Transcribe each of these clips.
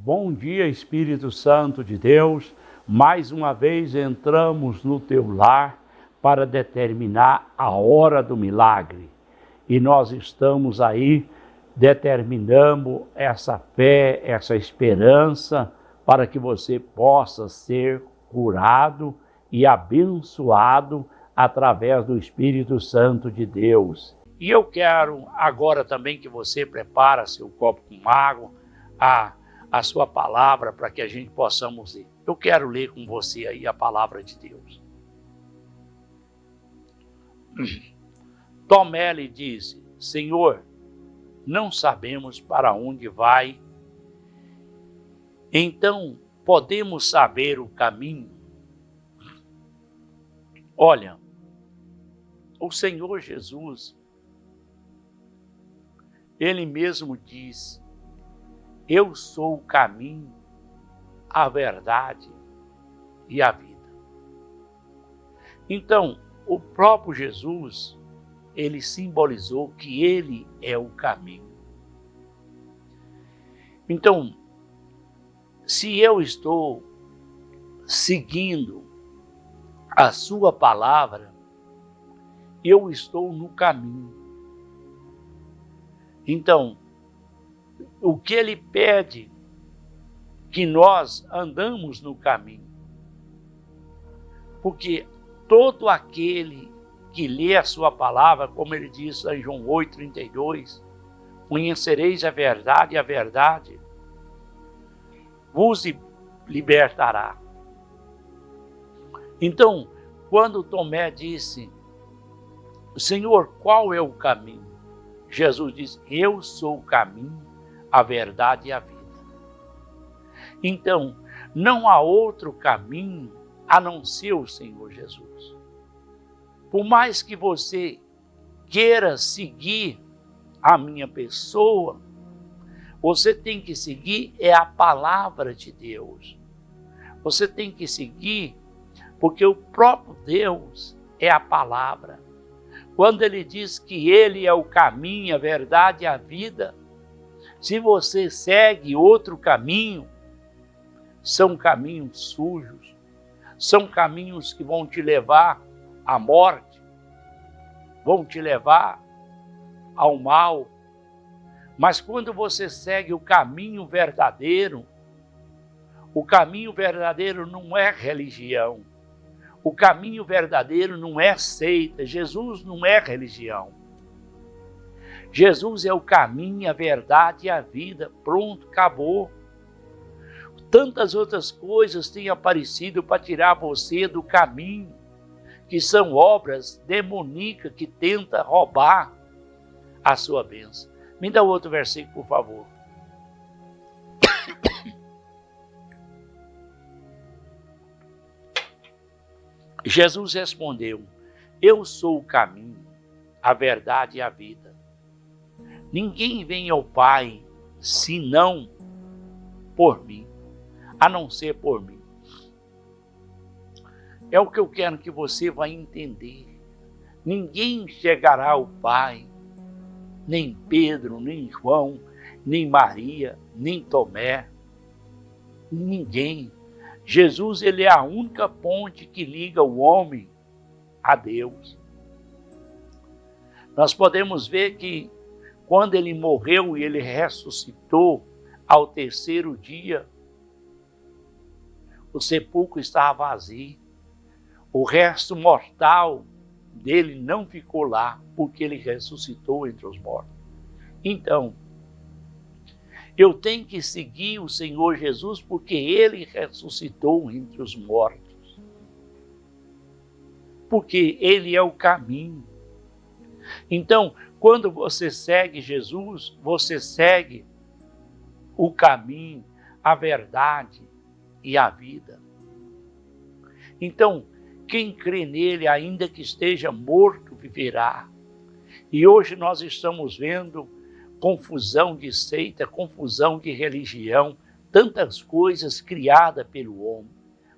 Bom dia, Espírito Santo de Deus. Mais uma vez entramos no teu lar para determinar a hora do milagre. E nós estamos aí determinando essa fé, essa esperança, para que você possa ser curado e abençoado através do Espírito Santo de Deus. E eu quero agora também que você prepare seu copo com água, a sua palavra, para que a gente possamos ler. Eu quero ler com você aí a palavra de Deus. Tomé lhe disse: Senhor, não sabemos para onde vai, então podemos saber o caminho? Olha, o Senhor Jesus, Ele mesmo diz: eu sou o caminho, a verdade e a vida. Então, o próprio Jesus, ele simbolizou que ele é o caminho. Então, se eu estou seguindo a sua palavra, eu estou no caminho. Então, o que ele pede que nós andamos no caminho. Porque todo aquele que lê a sua palavra, como ele diz em João 8:32, conhecereis a verdade vos libertará. Então, quando Tomé disse: Senhor, qual é o caminho? Jesus diz: eu sou o caminho, a verdade e a vida. Então, não há outro caminho a não ser o Senhor Jesus. Por mais que você queira seguir a minha pessoa, você tem que seguir a palavra de Deus. Você tem que seguir, porque o próprio Deus é a palavra. Quando ele diz que ele é o caminho, a verdade e a vida, se você segue outro caminho, são caminhos sujos, são caminhos que vão te levar à morte, vão te levar ao mal. Mas quando você segue o caminho verdadeiro não é religião, o caminho verdadeiro não é seita, Jesus não é religião. Jesus é o caminho, a verdade e a vida. Pronto, acabou. Tantas outras coisas têm aparecido para tirar você do caminho, que são obras demoníacas que tentam roubar a sua bênção. Me dá outro versículo, por favor. Jesus respondeu: eu sou o caminho, a verdade e a vida. Ninguém vem ao Pai senão por mim, a não ser por mim. É o que eu quero que você vai entender. Ninguém chegará ao Pai, nem Pedro, nem João, nem Maria, nem Tomé. Ninguém. Jesus, ele é a única ponte que liga o homem a Deus. Nós podemos ver que quando ele morreu e ele ressuscitou ao terceiro dia, o sepulcro estava vazio. O resto mortal dele não ficou lá, porque ele ressuscitou entre os mortos. Então, eu tenho que seguir o Senhor Jesus, porque ele ressuscitou entre os mortos. Porque ele é o caminho. Então, quando você segue Jesus, você segue o caminho, a verdade e a vida. Então, quem crê nele, ainda que esteja morto, viverá. E hoje nós estamos vendo confusão de seita, confusão de religião, tantas coisas criadas pelo homem.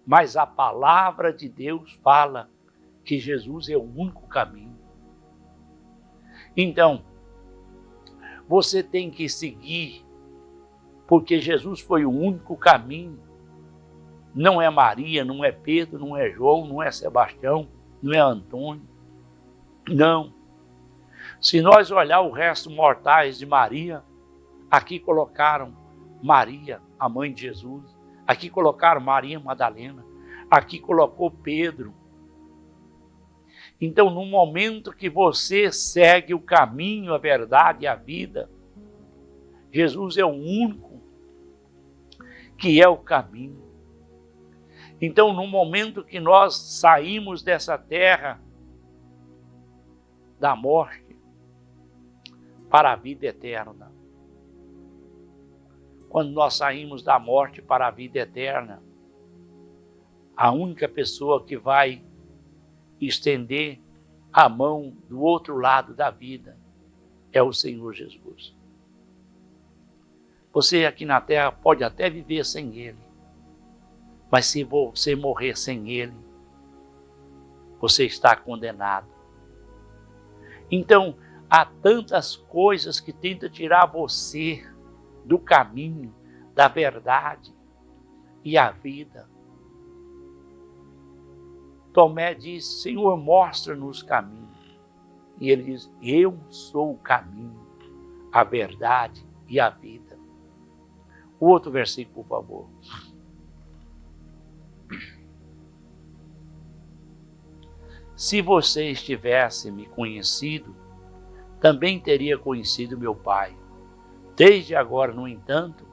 Mas a palavra de Deus fala que Jesus é o único caminho. Então, você tem que seguir porque Jesus foi o único caminho. Não é Maria, não é Pedro, não é João, não é Sebastião, não é Antônio. Não. Se nós olhar o resto mortais de Maria, aqui colocaram Maria, a mãe de Jesus. Aqui colocaram Maria Madalena. Aqui colocou Pedro. Então, no momento que você segue o caminho, a verdade e a vida, Jesus é o único que é o caminho. Então, no momento que nós saímos dessa terra da morte para a vida eterna, quando nós saímos da morte para a vida eterna, a única pessoa que vai estender a mão do outro lado da vida é o Senhor Jesus. Você aqui na terra pode até viver sem Ele, mas se você morrer sem Ele, você está condenado. Então, há tantas coisas que tentam tirar você do caminho, da verdade e a vida. Tomé disse, Senhor, mostra-nos o caminho. E ele diz, eu sou o caminho, a verdade e a vida. O outro versículo, por favor. Se vocês tivessem me conhecido, também teria conhecido meu Pai. Desde agora, no entanto,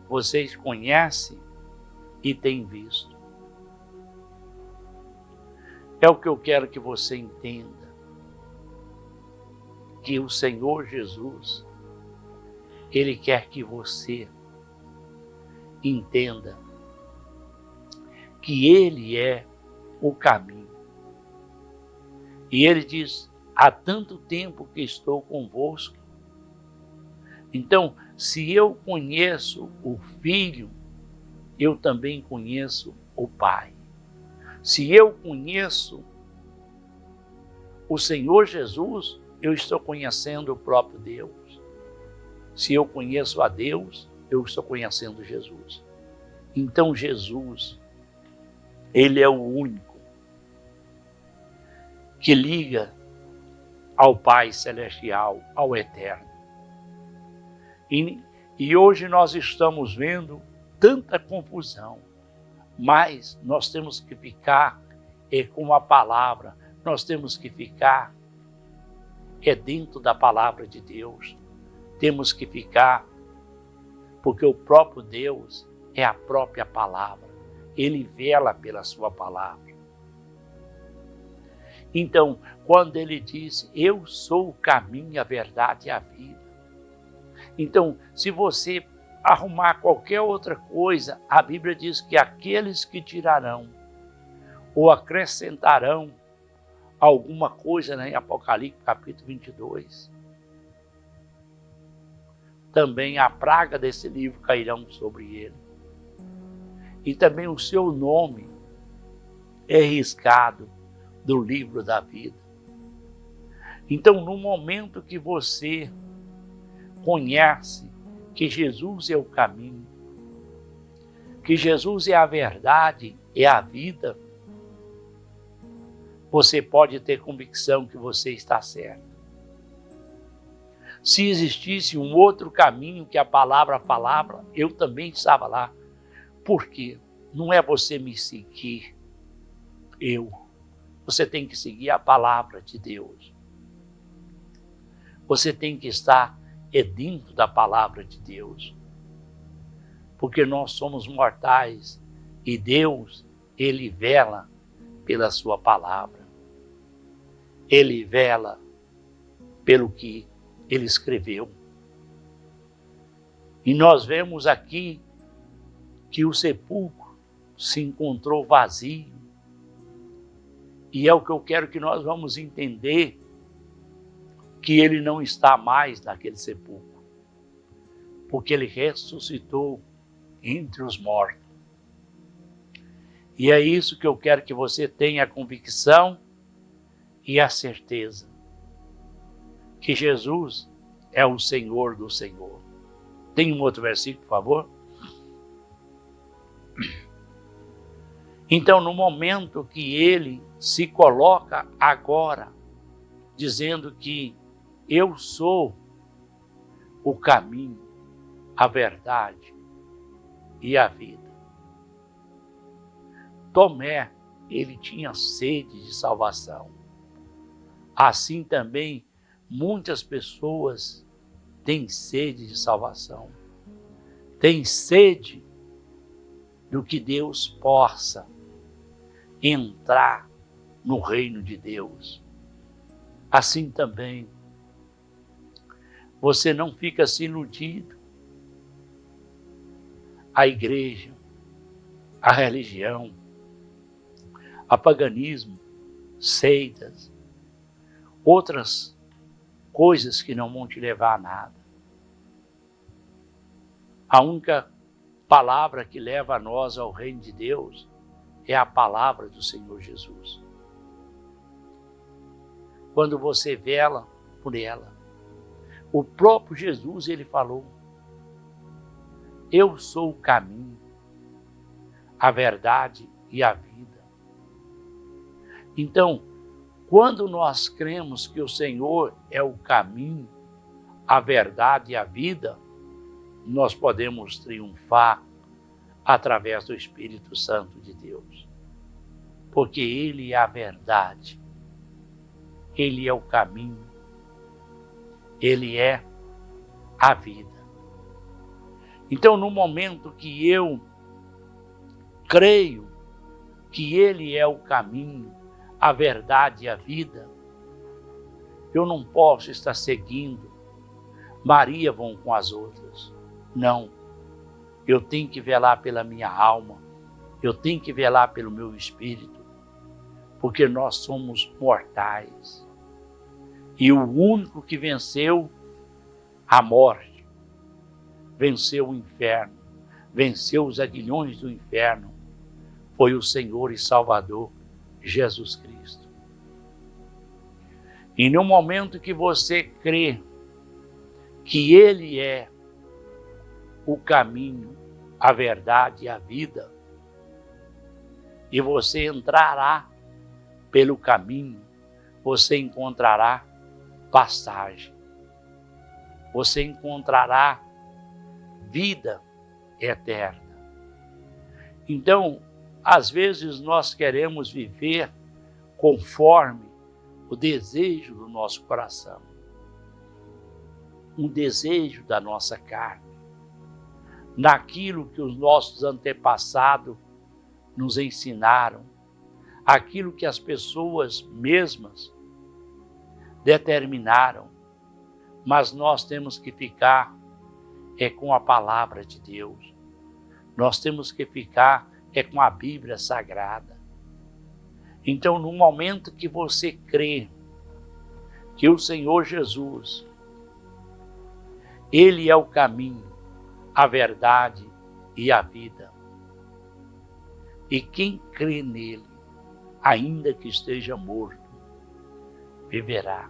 vocês conhecem e têm visto. É o que eu quero que você entenda. Que o Senhor Jesus, Ele quer que você entenda que Ele é o caminho. E Ele diz, há tanto tempo que estou convosco. Então, se eu conheço o Filho, eu também conheço o Pai. Se eu conheço o Senhor Jesus, eu estou conhecendo o próprio Deus. Se eu conheço a Deus, eu estou conhecendo Jesus. Então Jesus, Ele é o único que liga ao Pai Celestial, ao Eterno. E hoje nós estamos vendo tanta confusão, mas nós temos que ficar com a palavra, nós temos que ficar dentro da palavra de Deus, temos que ficar, porque o próprio Deus é a própria palavra, Ele vela pela sua palavra. Então, quando Ele diz, eu sou o caminho, a verdade e a vida, então, se você arrumar qualquer outra coisa, a Bíblia diz que aqueles que tirarão ou acrescentarão alguma coisa, né, em Apocalipse capítulo 22, também a praga desse livro cairão sobre ele. E também o seu nome é riscado do livro da vida. Então, no momento que você conhece que Jesus é o caminho, que Jesus é a verdade, é a vida, você pode ter convicção que você está certo. Se existisse um outro caminho que a palavra falava, eu também estava lá. Por quê? Não é você me seguir, você tem que seguir a palavra de Deus. Você tem que estar dentro da palavra de Deus. Porque nós somos mortais e Deus, Ele vela pela sua palavra. Ele vela pelo que Ele escreveu. E nós vemos aqui que o sepulcro se encontrou vazio. E é o que eu quero que nós vamos entender, que Ele não está mais naquele sepulcro, porque Ele ressuscitou entre os mortos. E é isso que eu quero que você tenha a convicção e a certeza, que Jesus é o Senhor do Senhor. Tem um outro versículo, por favor? Então, no momento que ele se coloca agora, dizendo que eu sou o caminho, a verdade e a vida. Tomé, ele tinha sede de salvação. Assim também, muitas pessoas têm sede de salvação. Têm sede do que Deus possa entrar no reino de Deus. Assim também, você não fica se iludindo. A igreja, a religião, a paganismo, seitas, outras coisas que não vão te levar a nada. A única palavra que leva a nós ao reino de Deus é a palavra do Senhor Jesus. Quando você vela por ela, o próprio Jesus, ele falou: eu sou o caminho, a verdade e a vida. Então, quando nós cremos que o Senhor é o caminho, a verdade e a vida, nós podemos triunfar através do Espírito Santo de Deus. Porque Ele é a verdade, Ele é o caminho, Ele é a vida. Então, no momento que eu creio que Ele é o caminho, a verdade e a vida, eu não posso estar seguindo Maria vão com as outras. Não. Eu tenho que velar pela minha alma, eu tenho que velar pelo meu espírito, porque nós somos mortais. E o único que venceu a morte, venceu o inferno, venceu os aguilhões do inferno, foi o Senhor e Salvador Jesus Cristo. E no momento que você crê que Ele é o caminho, a verdade e a vida, e você entrará pelo caminho, você encontrará passagem, você encontrará vida eterna. Então, às vezes nós queremos viver conforme o desejo do nosso coração, um desejo da nossa carne, naquilo que os nossos antepassados nos ensinaram, aquilo que as pessoas mesmas determinaram, mas nós temos que ficar com a palavra de Deus, nós temos que ficar com a Bíblia Sagrada. Então, no momento que você crê que o Senhor Jesus, Ele é o caminho, a verdade e a vida, e quem crê nele, ainda que esteja morto, viverá.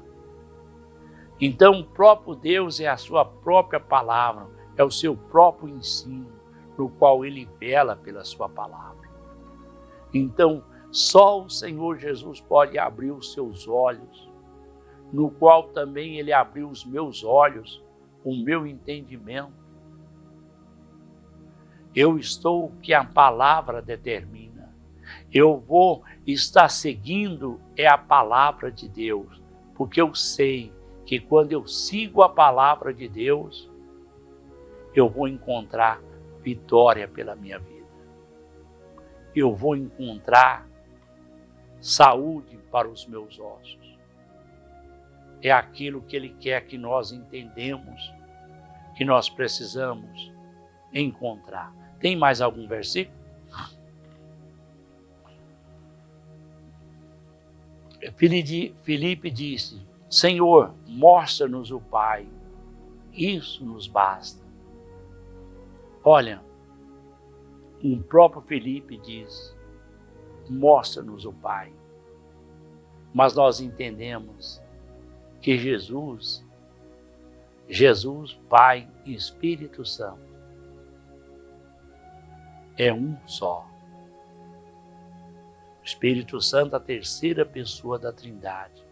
Então, o próprio Deus é a sua própria palavra, é o seu próprio ensino, no qual ele vela pela sua palavra. Então, só o Senhor Jesus pode abrir os seus olhos, no qual também ele abriu os meus olhos, o meu entendimento. Eu estou o que a palavra determina. Eu vou estar seguindo a palavra de Deus, porque eu sei que quando eu sigo a palavra de Deus, eu vou encontrar vitória pela minha vida. Eu vou encontrar saúde para os meus ossos. É aquilo que Ele quer que nós entendemos, que nós precisamos encontrar. Tem mais algum versículo? Filipe disse: Senhor, mostra-nos o Pai, isso nos basta. Olha, o próprio Filipe diz: mostra-nos o Pai. Mas nós entendemos que Jesus Jesus, Pai e Espírito Santo é um só. O Espírito Santo, a terceira pessoa da Trindade.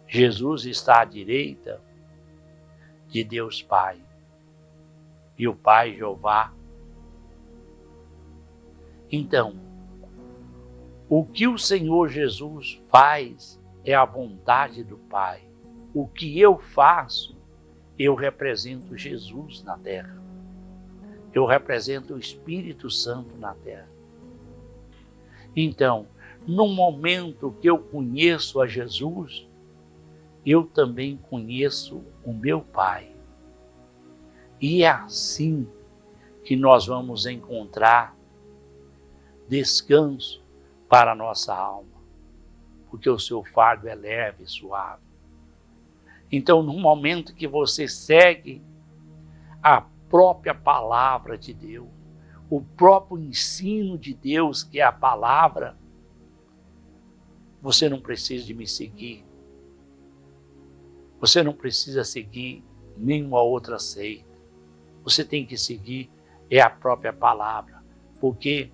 Jesus está à direita de Deus Pai e o Pai Jeová. Então, o que o Senhor Jesus faz é a vontade do Pai. O que eu faço, eu represento Jesus na terra. Eu represento o Espírito Santo na terra. Então, no momento que eu conheço a Jesus, eu também conheço o meu Pai. E é assim que nós vamos encontrar descanso para a nossa alma, porque o seu fardo é leve e suave. Então, no momento que você segue a própria palavra de Deus, o próprio ensino de Deus, que é a palavra, você não precisa de me seguir. Você não precisa seguir nenhuma outra seita. Você tem que seguir a própria palavra, porque,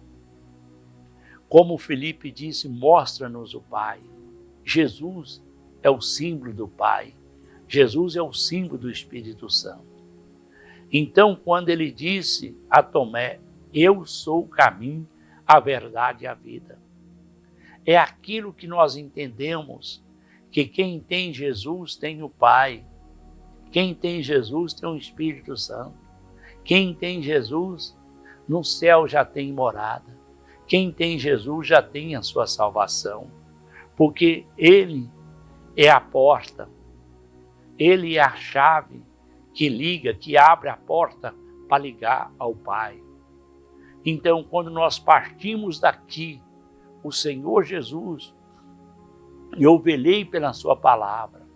como Felipe disse, mostra-nos o Pai. Jesus é o símbolo do Pai. Jesus é o símbolo do Espírito Santo. Então, quando ele disse a Tomé, eu sou o caminho, a verdade e a vida. É aquilo que nós entendemos, que quem tem Jesus tem o Pai. Quem tem Jesus tem o Espírito Santo. Quem tem Jesus, no céu já tem morada. Quem tem Jesus já tem a sua salvação. Porque Ele é a porta. Ele é a chave que liga, que abre a porta para ligar ao Pai. Então, quando nós partimos daqui, o Senhor Jesus, eu velei pela sua palavra,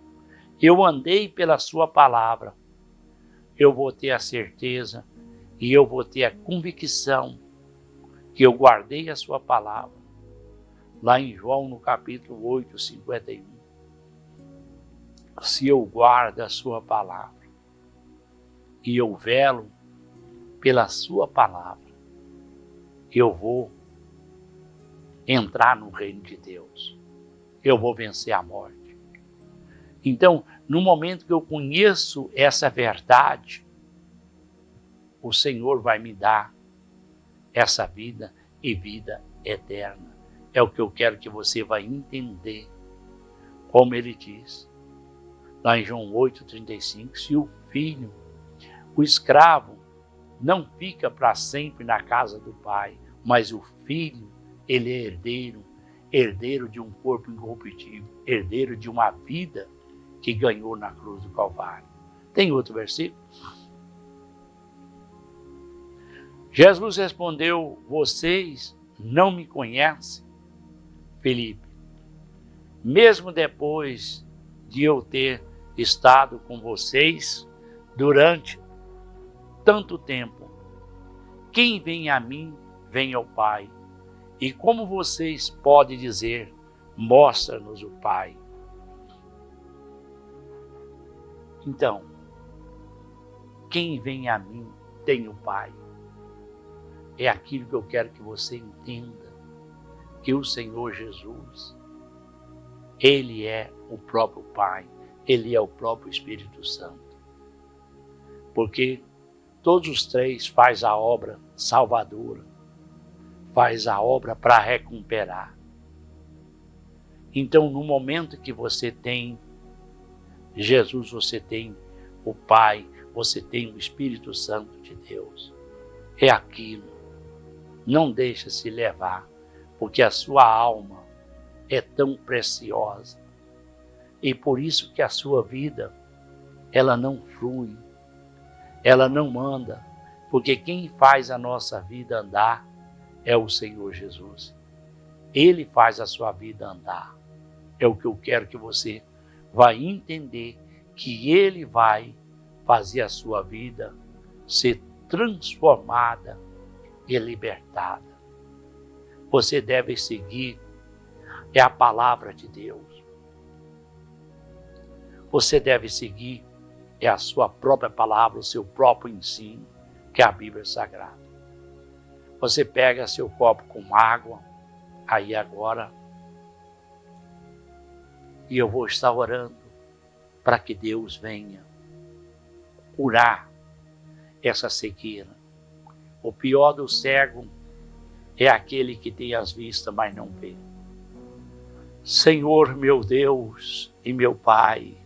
eu andei pela sua palavra, eu vou ter a certeza e eu vou ter a convicção que eu guardei a sua palavra. Lá em João, no capítulo 8, 51. Se eu guardo a sua palavra e eu velo pela sua palavra, eu vou entrar no reino de Deus. Eu vou vencer a morte. Então, no momento que eu conheço essa verdade, o Senhor vai me dar essa vida e vida eterna. É o que eu quero que você vai entender. Como ele diz, lá em João 8,35, se o filho, o escravo, não fica para sempre na casa do pai, mas o filho, ele é herdeiro, herdeiro de um corpo incorruptível, herdeiro de uma vida que ganhou na cruz do Calvário. Tem outro versículo? Jesus respondeu, vocês não me conhecem, Felipe, mesmo depois de eu ter estado com vocês durante tanto tempo. Quem vem a mim, vem ao Pai. E como vocês podem dizer, mostra-nos o Pai. Então, quem vem a mim, tem o Pai. É aquilo que eu quero que você entenda, que o Senhor Jesus, Ele é o próprio Pai, Ele é o próprio Espírito Santo. Porque todos os três faz a obra salvadora, faz a obra para recuperar. Então, no momento que você tem Jesus, você tem o Pai, você tem o Espírito Santo de Deus. É aquilo. Não deixa se levar, porque a sua alma é tão preciosa. E por isso que a sua vida, ela não flui, ela não anda, porque quem faz a nossa vida andar é o Senhor Jesus. Ele faz a sua vida andar. É o que eu quero que você vai entender, que Ele vai fazer a sua vida ser transformada e libertada. Você deve seguir a palavra de Deus. Você deve seguir é a sua própria palavra, o seu próprio ensino, que é a Bíblia Sagrada. Você pega seu copo com água, aí agora, e eu vou estar orando para que Deus venha curar essa cegueira. O pior do cego é aquele que tem as vistas, mas não vê. Senhor, meu Deus e meu Pai,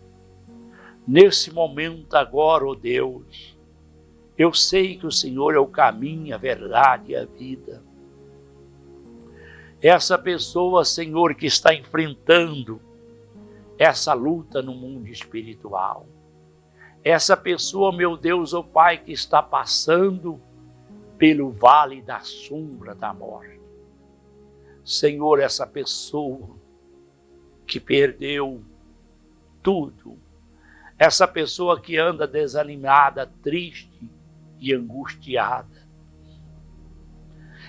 nesse momento agora, ó Deus, eu sei que o Senhor é o caminho, a verdade e a vida. Essa pessoa, Senhor, que está enfrentando essa luta no mundo espiritual. Essa pessoa, meu Deus, ó Pai, que está passando pelo vale da sombra da morte. Senhor, essa pessoa que perdeu tudo, essa pessoa que anda desanimada, triste e angustiada,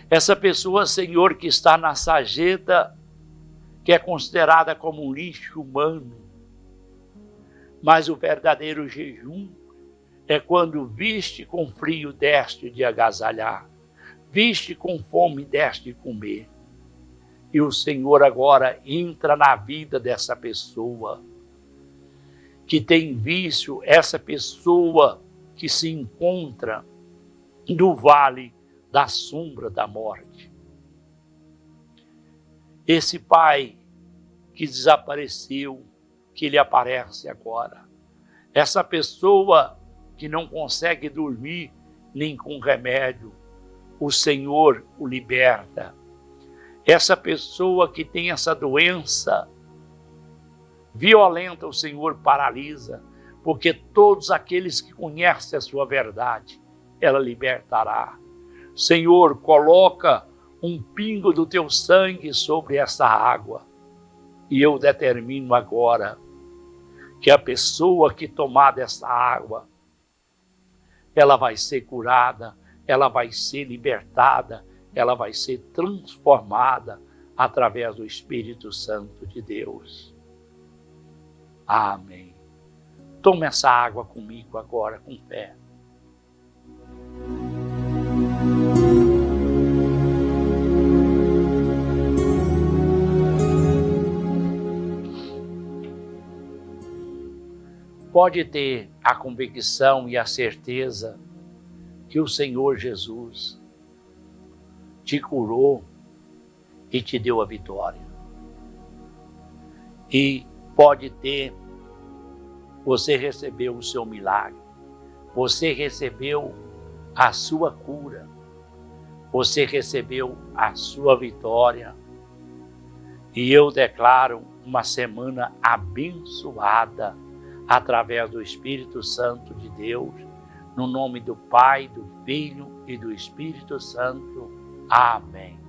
essa pessoa, Senhor, que está na sarjeta, que é considerada como um lixo humano, mas o verdadeiro jejum é quando viste com frio deste de agasalhar, viste com fome deste de comer. E o Senhor agora entra na vida dessa pessoa que tem vício, essa pessoa que se encontra no vale da sombra da morte. Esse pai que desapareceu, que ele aparece agora. Essa pessoa que não consegue dormir nem com remédio, o Senhor o liberta. Essa pessoa que tem essa doença violenta, o Senhor paralisa, porque todos aqueles que conhecem a sua verdade, ela libertará. Senhor, coloca um pingo do teu sangue sobre essa água, e eu determino agora que a pessoa que tomar dessa água, ela vai ser curada, ela vai ser libertada, ela vai ser transformada através do Espírito Santo de Deus. Amém. Tome essa água comigo agora, com fé. Pode ter a convicção e a certeza que o Senhor Jesus te curou e te deu a vitória. E pode ter, você recebeu o seu milagre, você recebeu a sua cura, você recebeu a sua vitória. E eu declaro uma semana abençoada através do Espírito Santo de Deus, no nome do Pai, do Filho e do Espírito Santo. Amém.